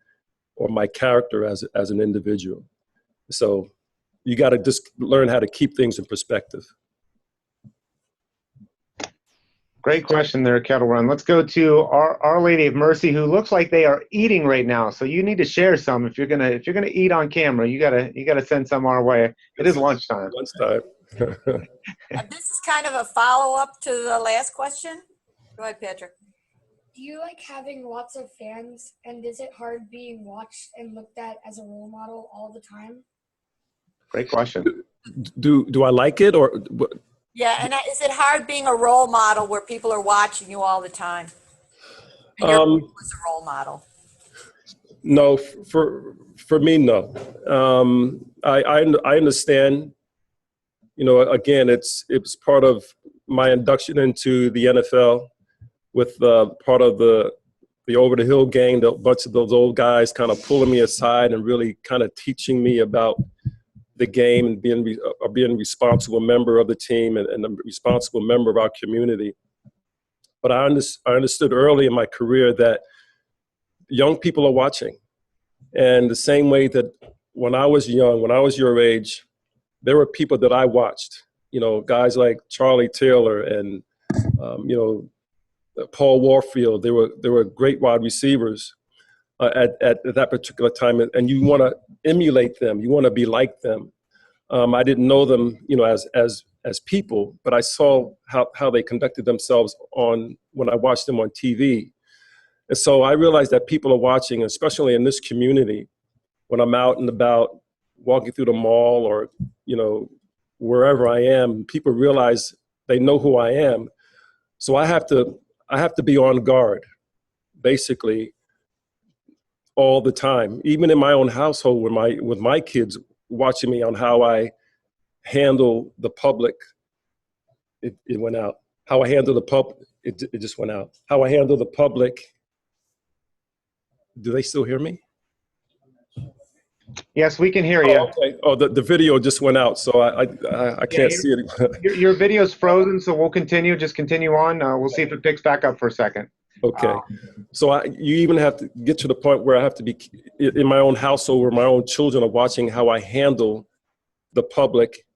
or my character as an individual. So you got to just learn how to keep things in perspective. Great question there, Kettle Run. Let's go to Our Lady of Mercy, who looks like they are eating right now. So you need to share some if you're gonna eat on camera. You gotta send some our way. It is lunchtime. Lunchtime. This is kind of a follow-up to the last question. Go ahead, Patrick. Do you like having lots of fans, and is it hard being watched and looked at as a role model all the time? Great question. Do I like it, or? Yeah, and is it hard being a role model where people are watching you all the time? And you're was a role model. No, for me, no. I understand. Again, it's part of my induction into the NFL, with part of the Over the Hill gang, a bunch of those old guys kind of pulling me aside and really kind of teaching me about the game and being a responsible member of the team and a responsible member of our community. But I understood early in my career that young people are watching. And the same way that when I was young, when I was your age, there were people that I watched, guys like Charlie Taylor and, Paul Warfield. They were great wide receivers at that particular time, and you want to emulate them. You want to be like them. I didn't know them, as people, but I saw how they conducted themselves when I watched them on TV. And so I realized that people are watching, especially in this community, when I'm out and about, walking through the mall or, wherever I am. People realize they know who I am. So I have to be on guard, basically, all the time, even in my own household with my kids watching me on how I handle the public. It went out. How I handle the public. It just went out. How I handle the public. Do they still hear me? Yes, we can hear you. Oh, okay. Oh, the video just went out, so I can't see it. Your video's frozen, so we'll continue. Just continue on. We'll see if it picks back up for a second. Okay. So you even have to get to the point where I have to be in my own household where my own children are watching how I handle the public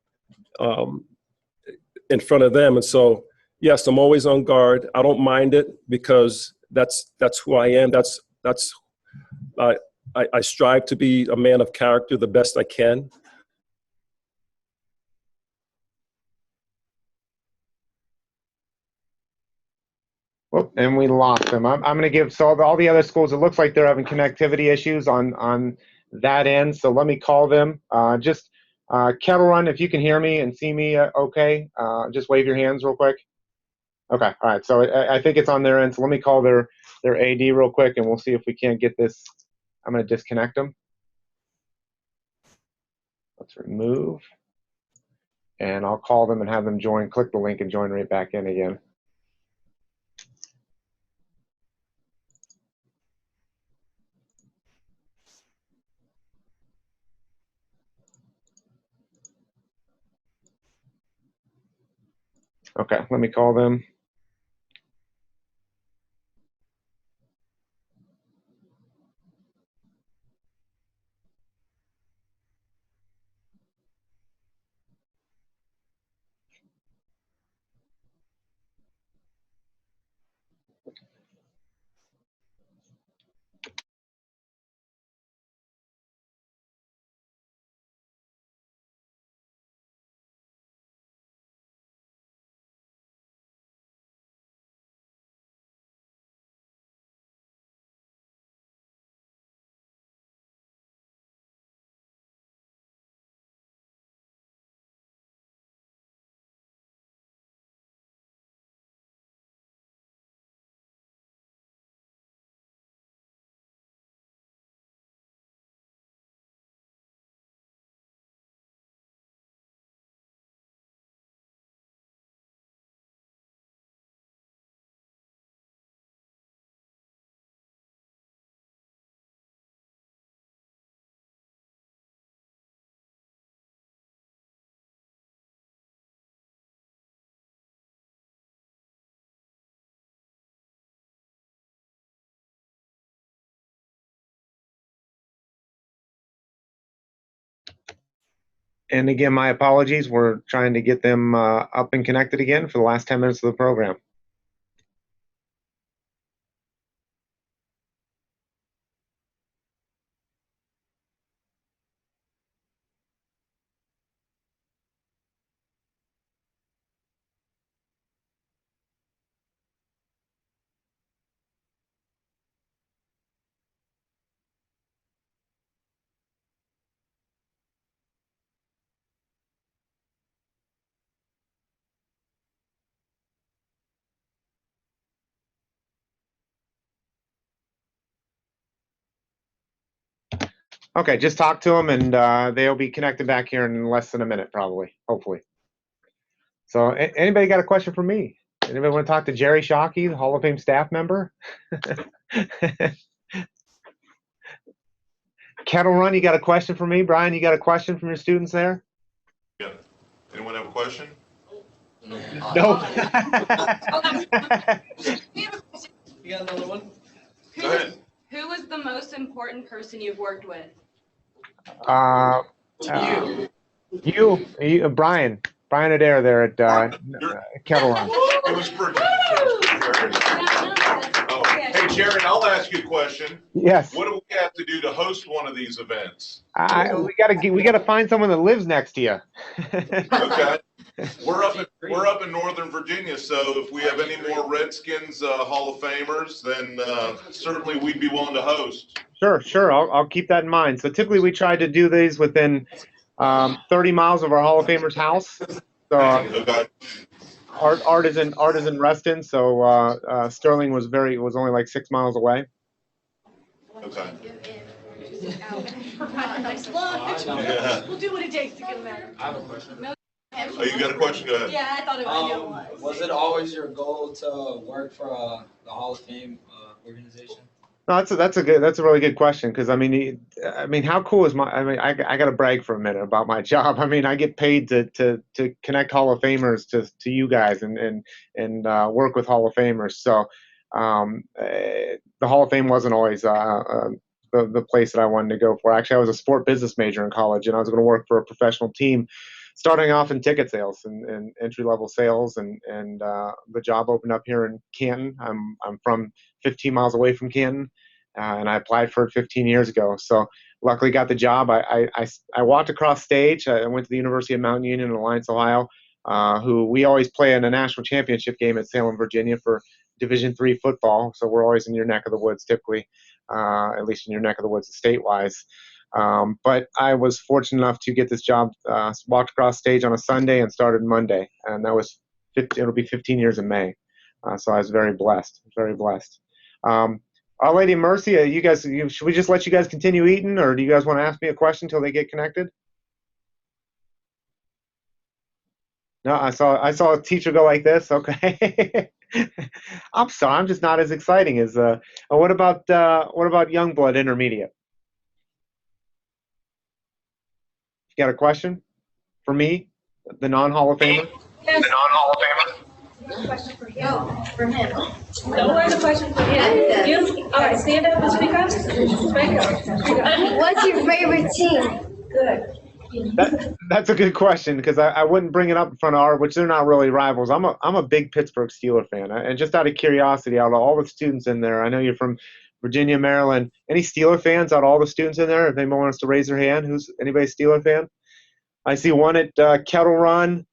in front of them. And so, yes, I'm always on guard. I don't mind it because that's who I am. I strive to be a man of character the best I can. Whoop, and we lost them. I'm going to give all the other schools. It looks like they're having connectivity issues on that end. So let me call them. Kettle Run, if you can hear me and see me, okay. Just wave your hands real quick. Okay. All right. So I think it's on their end. So let me call their AD real quick, and we'll see if we can't get this. I'm going to disconnect them. Let's remove. and I'll call them and have them join, click the link and join right back in again. Okay, let me call them. And again, my apologies. We're trying to get them up and connected again for the last 10 minutes of the program. Okay, just talk to them, and they'll be connected back here in less than a minute, probably, hopefully. So, anybody got a question for me? Anybody want to talk to Jerry Shockey, the Hall of Fame staff member? Kettle Run, you got a question for me? Brian, you got a question from your students there? Yeah. Anyone have a question? No. You got another one? Go ahead. Who was the most important person you've worked with? You, Brian Adair there at Kettle Run. It was pretty. Oh, hey, Jerry, I'll ask you a question. Yes. What do we have to do to host one of these events? We gotta find someone that lives next to you. Okay. We're up in Northern Virginia, so if we have any more Redskins Hall of Famers, then certainly we'd be willing to host. Sure. I'll keep that in mind. So typically we try to do these within 30 miles of our Hall of Famers house. So Okay. Art is in Reston, so Sterling was only like 6 miles away. Okay. Nice lunch. Yeah. We'll do what it takes to get them there. I have a question. Oh, you got a question? Go ahead. Yeah, I thought it was. Was it always your goal to work for the Hall of Fame organization? No, that's a really good question, because I mean how cool is I got to brag for a minute about my job. I mean, I get paid to connect Hall of Famers to you guys and work with Hall of Famers. So the Hall of Fame wasn't always the place that I wanted to go for. Actually, I was a sport business major in college, and I was going to work for a professional team, starting off in ticket sales and entry-level sales, and the job opened up here in Canton. I'm from 15 miles away from Canton, and I applied for it 15 years ago. So luckily got the job. I walked across stage. I went to the University of Mount Union in Alliance, Ohio, who we always play in a national championship game at Salem, Virginia for Division III football. So we're always in your neck of the woods, typically, at least in your neck of the woods state-wise. But I was fortunate enough to get this job, walked across stage on a Sunday and started Monday. And that was, it'll be 15 years in May. So I was very blessed, very blessed. Our Lady of Mercy, you guys, should we just let you guys continue eating, or do you guys want to ask me a question until they get connected? No, I saw a teacher go like this. Okay. I'm sorry, I'm just not as exciting as what about Youngblood Intermediate? You got a question for me, the non-Hall of Famer? Yes. The non-Hall of Famer. Question for you. For him. Don't worry, the question for him. You, all right, stand up and speak up. Speak up. What's your favorite team? Good. That's a good question because I wouldn't bring it up in front of Art, which they're not really rivals. I'm a big Pittsburgh Steeler fan, and just out of curiosity, out of all the students in there, I know you're from Virginia, Maryland. Any Steeler fans out of all the students in there? If anyone wants to raise their hand, who's anybody Steeler fan? I see one at Kettle Run.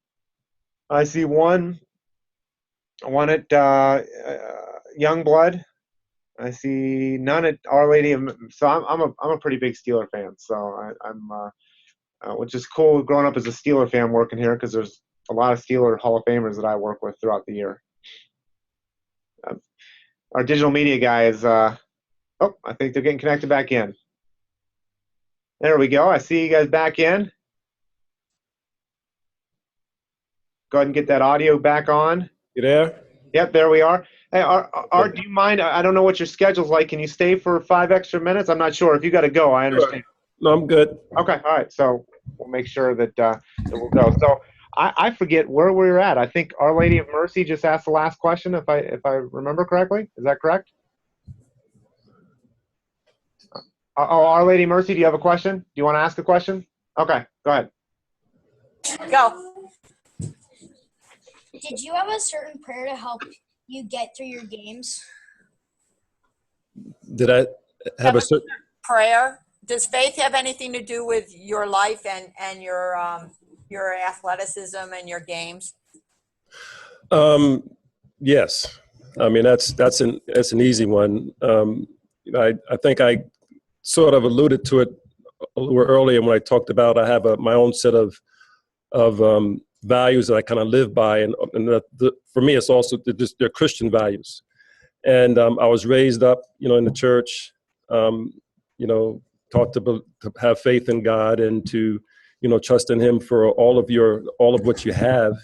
I see one at Youngblood. I see none at Our Lady of. So I'm a pretty big Steeler fan. So I'm which is cool growing up as a Steeler fan working here because there's a lot of Steeler Hall of Famers that I work with throughout the year. Our digital media guy is. I think they're getting connected back in. There we go. I see you guys back in. Go ahead and get that audio back on. You there? Yep, there we are. Hey, Art, do you mind? I don't know what your schedule's like. Can you stay for 5 extra minutes? I'm not sure. If you got to go, I understand. No, I'm good. Okay, all right. So we'll make sure that we'll go. So I forget where we were at. I think Our Lady of Mercy just asked the last question, if I remember correctly. Is that correct? Our Lady of Mercy, do you have a question? Do you want to ask a question? Okay, go ahead. Go. Did you have a certain prayer to help you get through your games? Did I have a certain prayer? Does faith have anything to do with your life and your athleticism and your games? Yes. I mean, that's an easy one. I think I sort of alluded to it a little earlier when I talked about I have my own set of values that I kind of live by, and for me, it's also they're Christian values. And I was raised up, in the church, taught to have faith in God and to, trust in Him for all of what you have.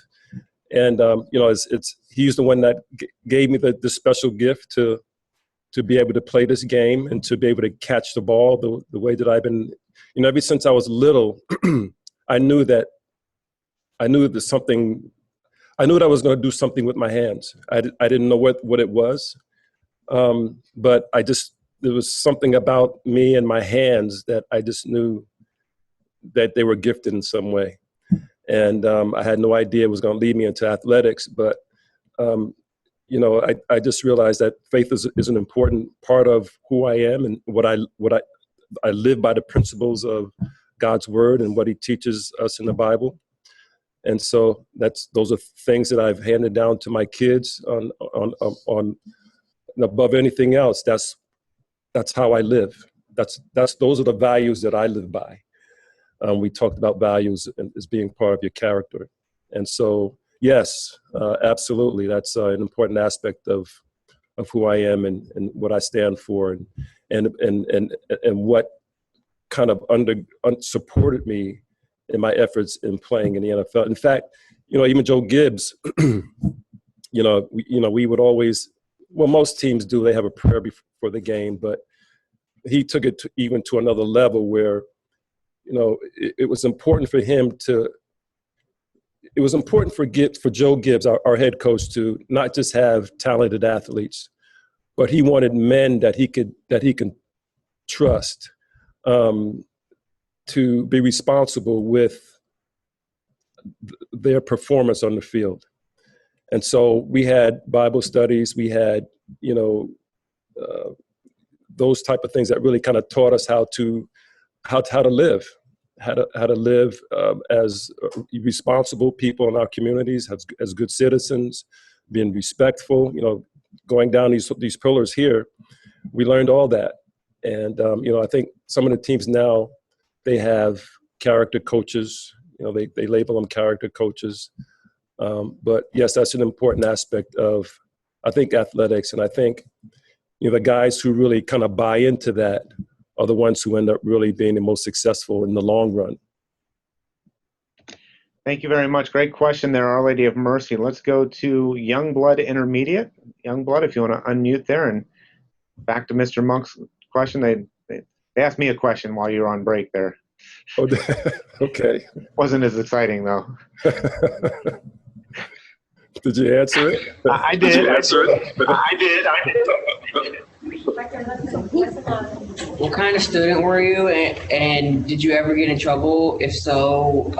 And He's the one that gave me the special gift to be able to play this game and to be able to catch the ball the way that I've been, ever since I was little. I knew that I knew that I was going to do something with my hands. I didn't know what it was, but there was something about me and my hands that I just knew that they were gifted in some way. And I had no idea it was going to lead me into athletics, but I just realized that faith is an important part of who I am and what I live by the principles of God's word and what He teaches us in the Bible. And so those are things that I've handed down to my kids on above anything else. That's how I live. Those are the values that I live by. We talked about values as being part of your character. And so, yes, absolutely. That's an important aspect of who I am and what I stand for and what kind of supported me in my efforts in playing in the NFL. In fact, even Joe Gibbs, we would always, most teams do, they have a prayer before the game, but he took it even to another level where, it was important for him it was important for Joe Gibbs, our head coach, to not just have talented athletes, but he wanted men that he could trust, to be responsible with their performance on the field. And so we had Bible studies, we had, those type of things that really kind of taught us how to live, how to live as responsible people in our communities, as good citizens, being respectful, going down these pillars here. We learned all that. And, I think some of the teams now, they have character coaches, they label them character coaches. But yes, that's an important aspect of, I think, athletics. And I think, the guys who really kind of buy into that are the ones who end up really being the most successful in the long run. Thank you very much. Great question there, Our Lady of Mercy. Let's go to Youngblood Intermediate. Youngblood, if you want to unmute there, and back to Mr. Monk's question. They asked me a question while you were on break there. Oh, okay. Wasn't as exciting though. Did you answer it? I did. Did you answer it? What kind of student were you, and did you ever get in trouble? If so,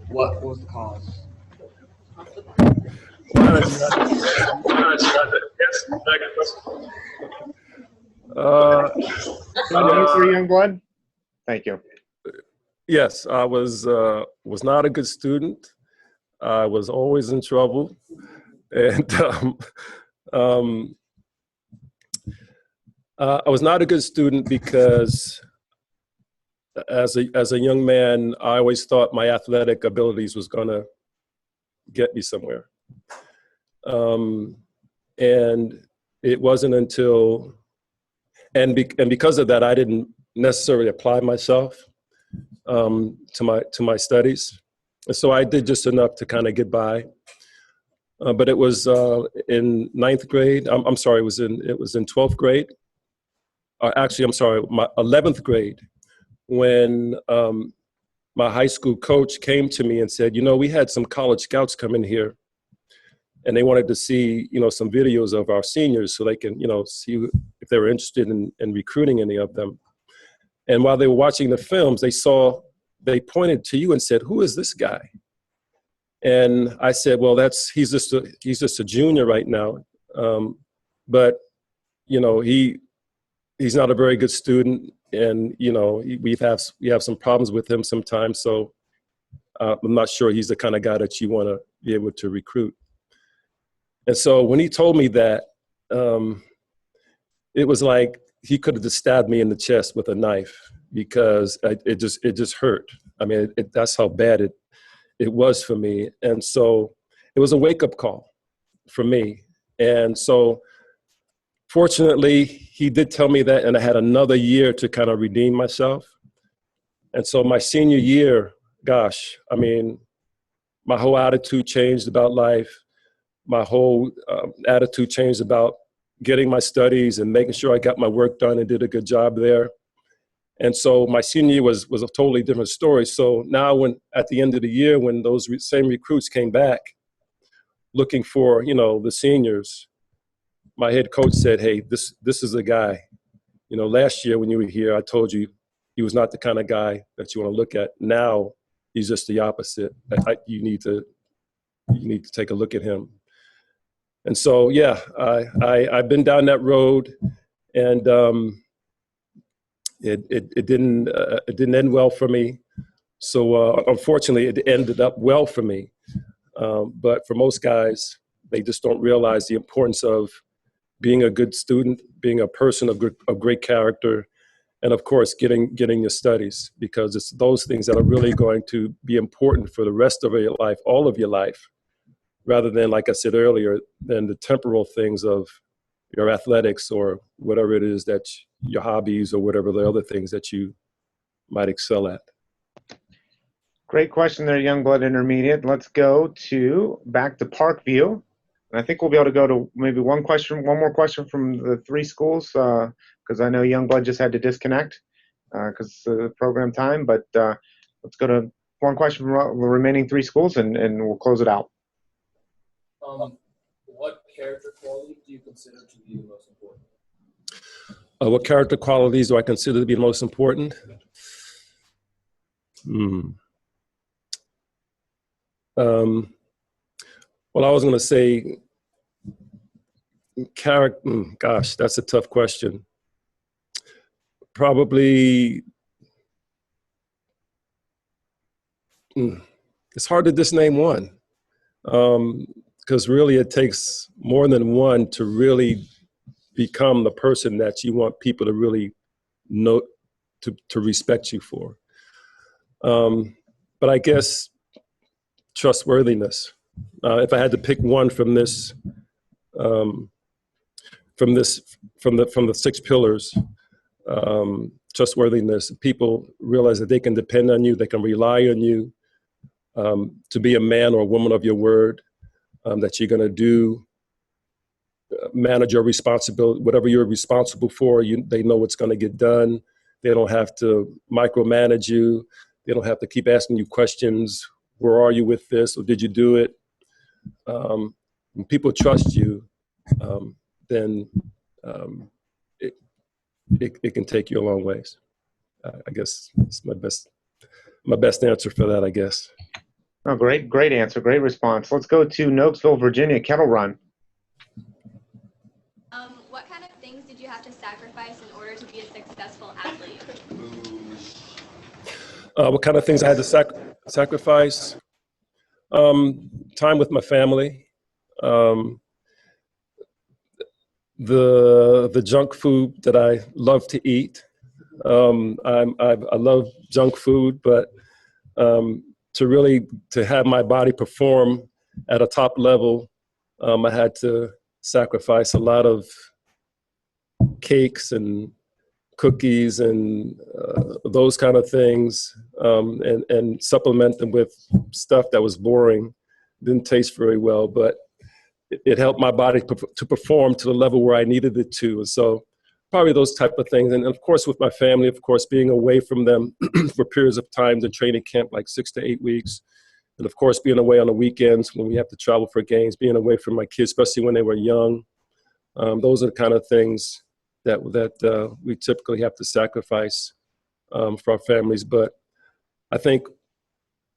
what was the cause? Youngblood? Thank you. Yes, I was not a good student. I was always in trouble, and I was not a good student because, as a young man, I always thought my athletic abilities was going to get me somewhere, and it wasn't until, and because of that, I didn't necessarily apply myself to my studies. So I did just enough to kind of get by. But it was in ninth grade. I'm sorry, it was in 12th grade. Actually, I'm sorry, my 11th grade, when my high school coach came to me and said, we had some college scouts come in here, and they wanted to see, some videos of our seniors so they can, see if they were interested in recruiting any of them. And while they were watching the films, they pointed to you and said, "Who is this guy?" And I said, "Well, he's just a junior right now, but he's not a very good student, and we have some problems with him sometimes. So I'm not sure he's the kind of guy that you want to be able to recruit." And so when he told me that, it was like he could have just stabbed me in the chest with a knife, because it just hurt. I mean, that's how bad it was for me. And so it was a wake-up call for me. And so fortunately, he did tell me that, and I had another year to kind of redeem myself. And so my senior year, gosh, I mean, my whole attitude changed about life. My whole attitude changed about getting my studies and making sure I got my work done and did a good job there. And so my senior year was a totally different story. So now, when at the end of the year, when those same recruits came back looking for, the seniors, my head coach said, "Hey, this is the guy. Last year when you were here, I told you he was not the kind of guy that you want to look at. Now he's just the opposite. You need to take a look at him." And so, yeah, I've been down that road, and it didn't end well for me. So unfortunately, it ended up well for me. But for most guys, they just don't realize the importance of being a good student, being a person of great character, and of course, getting your studies, because it's those things that are really going to be important for the rest of your life, all of your life, rather than, like I said earlier, than the temporal things of your athletics or whatever it is that your hobbies or whatever the other things that you might excel at. Great question there, Youngblood Intermediate. Let's go back to Parkview. And I think we'll be able to go to maybe one more question from the three schools, because I know Youngblood just had to disconnect because of the program time. But let's go to one question from the remaining three schools, and we'll close it out. What character quality do you consider to be the most important? What character qualities do I consider to be the most important? Well, I was going to say character. Gosh, that's a tough question. Probably, it's hard to just name one, because really it takes more than one to really become the person that you want people to really know, to respect you for. But I guess trustworthiness. If I had to pick one from the 6 pillars, trustworthiness. People realize that they can depend on you, they can rely on you, to be a man or a woman of your word, that you're going to do, manage your responsibility, whatever you're responsible for, they know it's going to get done. They don't have to micromanage you. They don't have to keep asking you questions. Where are you with this? Or did you do it? When people trust you, then it can take you a long ways. I guess it's my best answer for that, I guess. Oh, great answer, great response. Let's go to Nokesville, Virginia, Kettle Run. What kind of things did you have to sacrifice in order to be a successful athlete? What kind of things I had to sacrifice? Time with my family. The junk food that I love to eat. I love junk food, but to have my body perform at a top level, I had to sacrifice a lot of cakes and cookies and those kind of things, and supplement them with stuff that was boring, didn't taste very well, but it helped my body to perform to the level where I needed it to. And so probably those type of things. And of course, with my family, of course, being away from them for periods of time, the training camp, like 6 to 8 weeks. And of course, being away on the weekends when we have to travel for games, being away from my kids, especially when they were young. Those are the kind of things that we typically have to sacrifice for our families. But I think,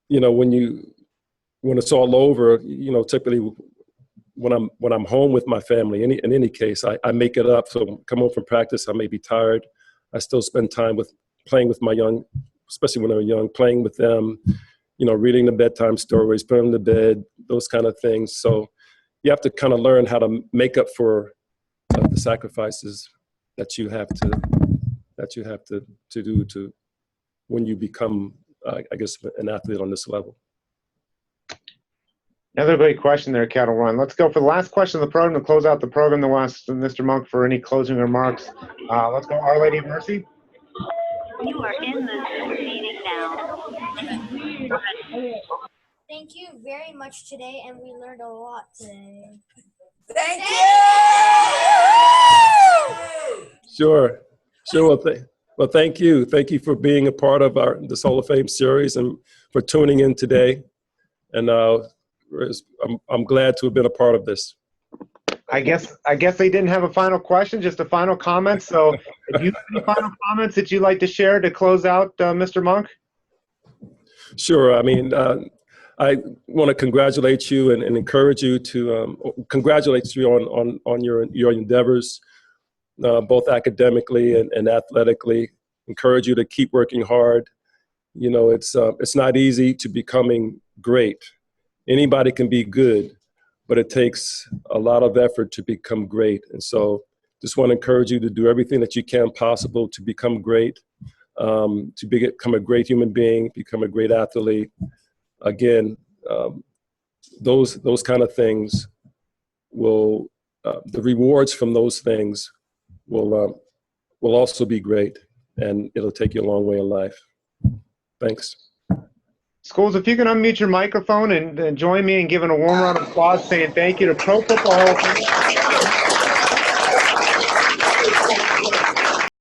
when it's all over, typically when I'm home with my family, in any case, I make it up. So come home from practice, I may be tired. I still spend time playing with my young, especially when they're young, playing with them, reading the bedtime stories, putting them to bed, those kind of things. So you have to kind of learn how to make up for the sacrifices that you have to do when you become, I guess, an athlete on this level. Another great question there, Cattle Run. Let's go for the last question of the program to close out the program. Then we'll ask Mr. Monk for any closing remarks. Let's go, Our Lady of Mercy. You are in the meeting now. Thank you very much today, and we learned a lot today. Thank you! Sure. Well, thank you. Thank you for being a part of this Hall of Fame series and for tuning in today. And I'm glad to have been a part of this. I guess they didn't have a final question, just a final comment. So if you have any final comments that you'd like to share to close out, Mr. Monk? Sure. I mean, I want to congratulate you and encourage you to congratulate you on your endeavors, both academically and athletically. Encourage you to keep working hard. It's not easy to becoming great. Anybody can be good, but it takes a lot of effort to become great. And so just want to encourage you to do everything that you can possible to become great, to become a great human being, become a great athlete. Again, those kind of things will, the rewards from those things will also be great, and it'll take you a long way in life. Thanks. Schools, if you can unmute your microphone and join me in giving a warm round of applause saying thank you to Pro Football Hall of Fame.